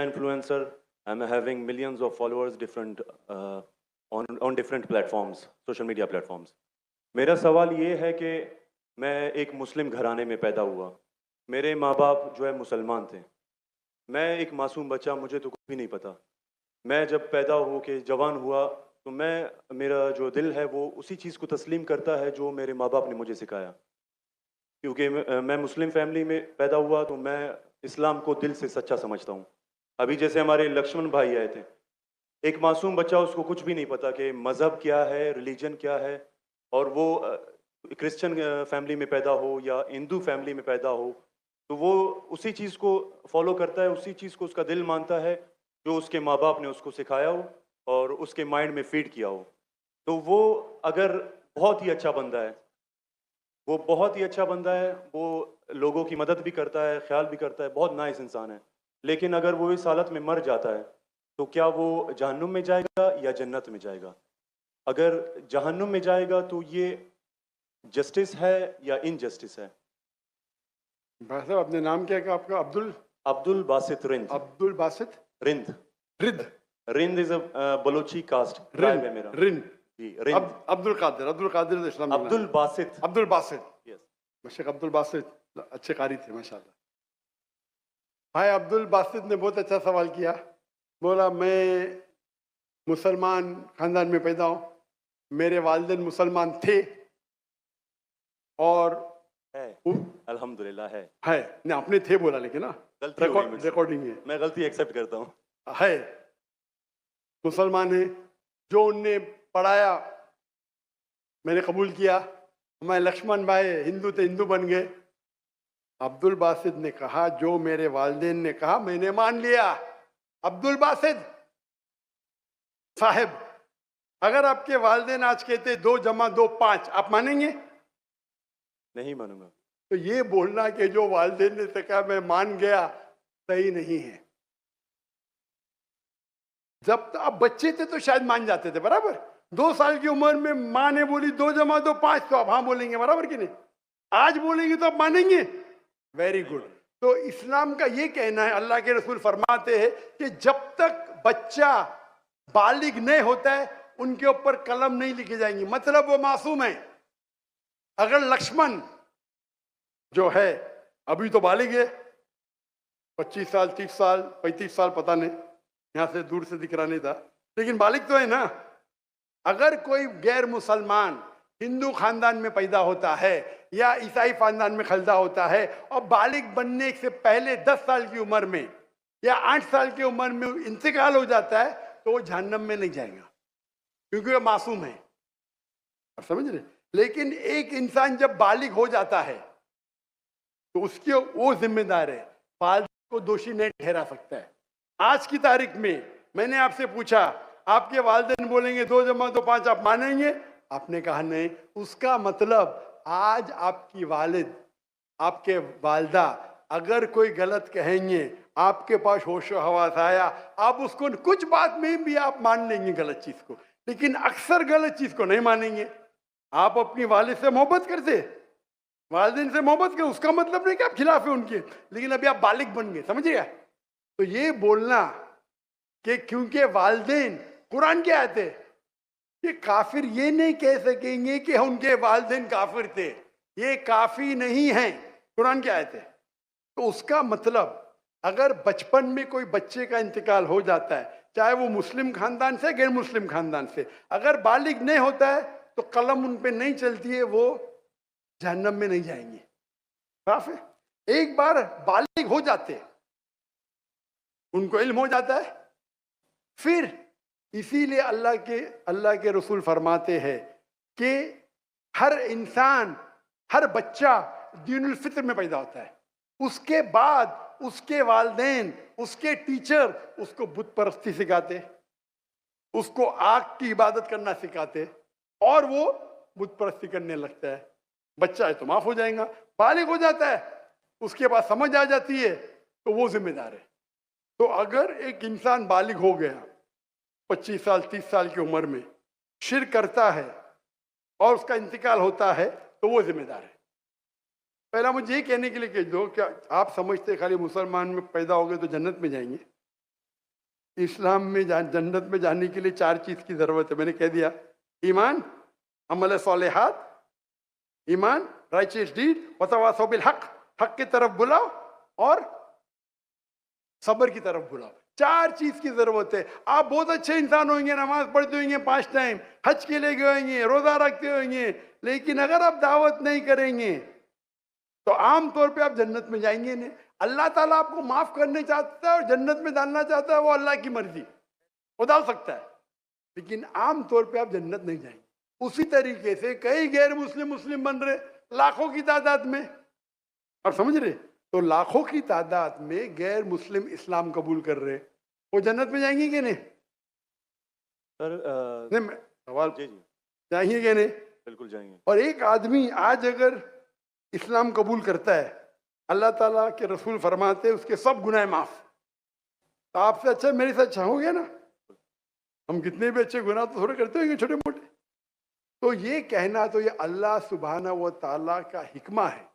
Influencer. I'm having millions of followers different on different platforms, social media platforms. मेरा सवाल ये है कि मैं एक मुस्लिम घराने में पैदा हुआ। मेरे माँ बाप जो है मुसलमान थे। मैं एक मासूम बच्चा, मुझे तो कुछ भी नहीं पता। मैं जब पैदा हो के जवान हुआ तो मेरा जो दिल है वो उसी चीज़ को तस्लीम करता है जो मेरे माँ बाप ने मुझे सिखाया। क्योंकि मैं मुस्लिम फैमिली में पैदा हुआ तो मैं इस्लाम को दिल से सच्चा समझता हूँ। अभी जैसे हमारे लक्ष्मण भाई आए थे, एक मासूम बच्चा, उसको कुछ भी नहीं पता कि मज़हब क्या है, रिलीजन क्या है, और वो क्रिश्चियन फैमिली में पैदा हो या हिंदू फैमिली में पैदा हो, तो वो उसी चीज़ को फॉलो करता है, उसी चीज़ को उसका दिल मानता है जो उसके माँ बाप ने उसको सिखाया हो और उसके माइंड में फीड किया हो। तो वो अगर बहुत ही अच्छा बंदा है, वो बहुत ही अच्छा बंदा है, वो लोगों की मदद भी करता है, ख्याल भी करता है, बहुत नाइस इंसान है। लेकिन अगर वो इस हालत में मर जाता है, तो क्या वो जहन्नुम में जाएगा या जन्नत में जाएगा? अगर जहन्नुम में जाएगा तो ये जस्टिस है या इनजस्टिस है? भाई साहब, अपने नाम क्या है आपका? Abdul Abdul Basit Rind. Abdul Basit Rind. Rind Rind is a Balochi caste, Rind tribe है मेरा। रिन जी, रिंद। अब्दुल कादिर इस्लाम नाम अब्दुल है। बासित। अब्दुल बासित, यस। शेख अब्दुल बासित अच्छे कारी थे माशाल्लाह। भाई अब्दुल बासित ने बहुत अच्छा सवाल किया। बोला मैं मुसलमान खानदान में पैदा हूँ, मेरे वालिदैन मुसलमान थे और है। अल्हम्दुलिल्लाह है। नहीं, आपने थे बोला लेकिन ना गलती हो गई मुझसे। रिकॉर्डिंग है। मैं गलती एक्सेप्ट करता हूँ। है, मुसलमान है। जो उनने पढ़ाया मैंने कबूल किया। हमारे लक्ष्मण भाई हिंदू थे, हिंदू बन गए। अब्दुल बासित ने कहा जो मेरे वालिदैन ने कहा मैंने मान लिया। अब्दुल बासित साहब, अगर आपके वालिदैन आज कहते 2 जमा 2 5, आप मानेंगे? नहीं मानूंगा। तो ये बोलना कि जो वालिदैन ने कहा मैं मान गया, सही नहीं है। जब तो आप बच्चे थे तो शायद मान जाते थे, बराबर। 2 साल की उम्र में माँ ने बोली 2 जमा 2 5, तो आप हाँ बोलेंगे, बराबर कि नहीं? आज बोलेंगे तो आप मानेंगे। Very good. तो इस्लाम का ये कहना है, अल्लाह के रसूल फरमाते हैं कि जब तक बच्चा बालिग नहीं होता है उनके ऊपर कलम नहीं लिखी जाएंगी, मतलब वो मासूम है। अगर लक्ष्मण जो है अभी तो बालिग है, 25 साल 30 साल 35 साल पता नहीं, यहां से दूर से दिख रहा नहीं था, लेकिन बालिग तो है ना। अगर कोई गैर मुसलमान हिंदू खानदान में पैदा होता है या ईसाई खानदान में खलदा होता है और बालिग बनने से पहले 10 साल की उम्र में या 8 साल की उम्र में इंतकाल हो जाता है, तो वो जहन्नम में नहीं जाएगा, क्योंकि वो मासूम है। आप समझ रहे? लेकिन एक इंसान जब बालिग हो जाता है तो उसके वो जिम्मेदार है, वालिद को दोषी नहीं ठहरा सकता है। आज की तारीख में मैंने आपसे पूछा, आपके वालिदैन बोलेंगे 2 जमा 2 5, आप मानेंगे? आपने कहा नहीं। उसका मतलब आज आपकी वालिद, आपके वालदा अगर कोई गलत कहेंगे, आपके पास होशो हवास आया, आप उसको कुछ बात में भी आप मान लेंगे गलत चीज को, लेकिन अक्सर गलत चीज को नहीं मानेंगे। आप अपनी वालिद से मोहब्बत करते, वालिदैन से मोहब्बत कर, उसका मतलब नहीं कि आप खिलाफ है उनके, लेकिन अभी आप बालिग बन गए, समझिएगा। तो ये बोलना कि क्योंकि वालिदैन, कुरान क्या आयत है, ये काफिर ये नहीं कह सकेंगे कि उनके वालिदैन काफिर थे, ये काफी नहीं है, कुरान क्या आयत है। तो उसका मतलब अगर बचपन में कोई बच्चे का इंतकाल हो जाता है, चाहे वो मुस्लिम खानदान से गैर मुस्लिम खानदान से, अगर बालिग नहीं होता है तो कलम उन पे नहीं चलती है, वो जहन्नम में नहीं जाएंगे। साफ है। एक बार बालिग हो जाते हैं, उनको इल्म हो जाता है, फिर इसीलिए अल्लाह के रसूल फरमाते हैं कि हर इंसान, हर बच्चा दीनुल फित्र में पैदा होता है। उसके बाद उसके वालिदैन, उसके टीचर उसको बुत परस्ती सिखाते, उसको आग की इबादत करना सिखाते, और वो बुत परस्ती करने लगता है। बच्चा है तो माफ हो जाएगा, बालिग हो जाता है, उसके बाद समझ आ जाती है, तो वो जिम्मेदार है। तो अगर एक इंसान बालिग हो गया 25 साल 30 साल की उम्र में, शिर्क करता है और उसका इंतकाल होता है, तो वो जिम्मेदार है। पहला मुझे ये कहने के लिए कह दो, क्या आप समझते खाली मुसलमान में पैदा हो गए तो जन्नत में जाएंगे? इस्लाम में जन्नत में जाने के लिए 4 चीज की जरूरत है, मैंने कह दिया। ईमान, अमल सालेहात, ईमान, राइचियस डीड, वतवासौ बिल हक, हक की तरफ बुलाओ और सब्र की तरफ बुलाओ। 4 चीज की जरूरत है। आप बहुत अच्छे इंसान होंगे, नमाज पढ़ते होंगे 5 टाइम, हज के लिए गए होंगे, रोजा रखते होंगे, लेकिन अगर आप दावत नहीं करेंगे तो आमतौर पे आप जन्नत में जाएंगे नहीं। अल्लाह ताला आपको माफ करने चाहता है और जन्नत में डालना चाहता है, वो अल्लाह की मर्जी, वो डाल सकता है, लेकिन आमतौर पे आप जन्नत नहीं जाएंगे। उसी तरीके से कई गैर मुस्लिम मुस्लिम बन रहे लाखों की तादाद में, और समझ रहे, तो लाखों की तादाद में गैर मुस्लिम इस्लाम कबूल कर रहे, वो जन्नत में जाएंगे कि नहीं? सर नहीं, सवाल जी जी जाएंगे कि नहीं? बिल्कुल जाएंगे। और एक आदमी आज अगर इस्लाम कबूल करता है, अल्लाह ताला के रसूल फरमाते हैं उसके सब गुनाह माफ। तो आपसे अच्छा मेरे से अच्छा हो गया ना। हम कितने भी अच्छे गुनाह तो थोड़े करते होंगे छोटे मोटे। तो ये कहना तो ये अल्लाह सुभाना व ताला का हिकमा है,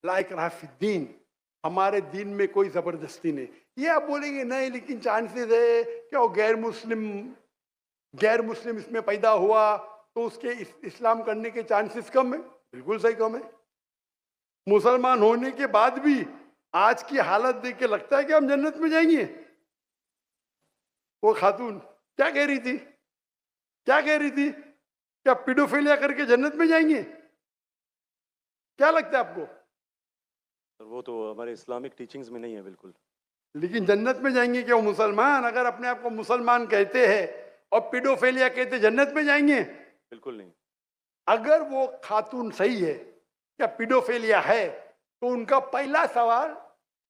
ला इकराह फिद्दीन, हमारे दीन में कोई जबरदस्ती नहीं। ये आप बोलेंगे नहीं लेकिन चांसेस है कि वो गैर मुस्लिम इसमें पैदा हुआ तो उसके इस्लाम करने के चांसेस कम है। बिल्कुल सही कम है। मुसलमान होने के बाद भी आज की हालत देख के लगता है कि हम जन्नत में जाएंगे। वो खातून क्या कह रही थी, क्या कह रही थी? क्या पीडोफिलिया करके जन्नत में जाएंगे? क्या लगता है आपको? सर वो तो हमारे इस्लामिक टीचिंग्स में नहीं है बिल्कुल। लेकिन जन्नत में जाएंगे क्या वो मुसलमान? अगर अपने आप को मुसलमान कहते हैं और पीडोफिलिया कहते जन्नत में जाएंगे? बिल्कुल नहीं। अगर वो खातून सही है, क्या पीडोफिलिया है, तो उनका पहला सवाल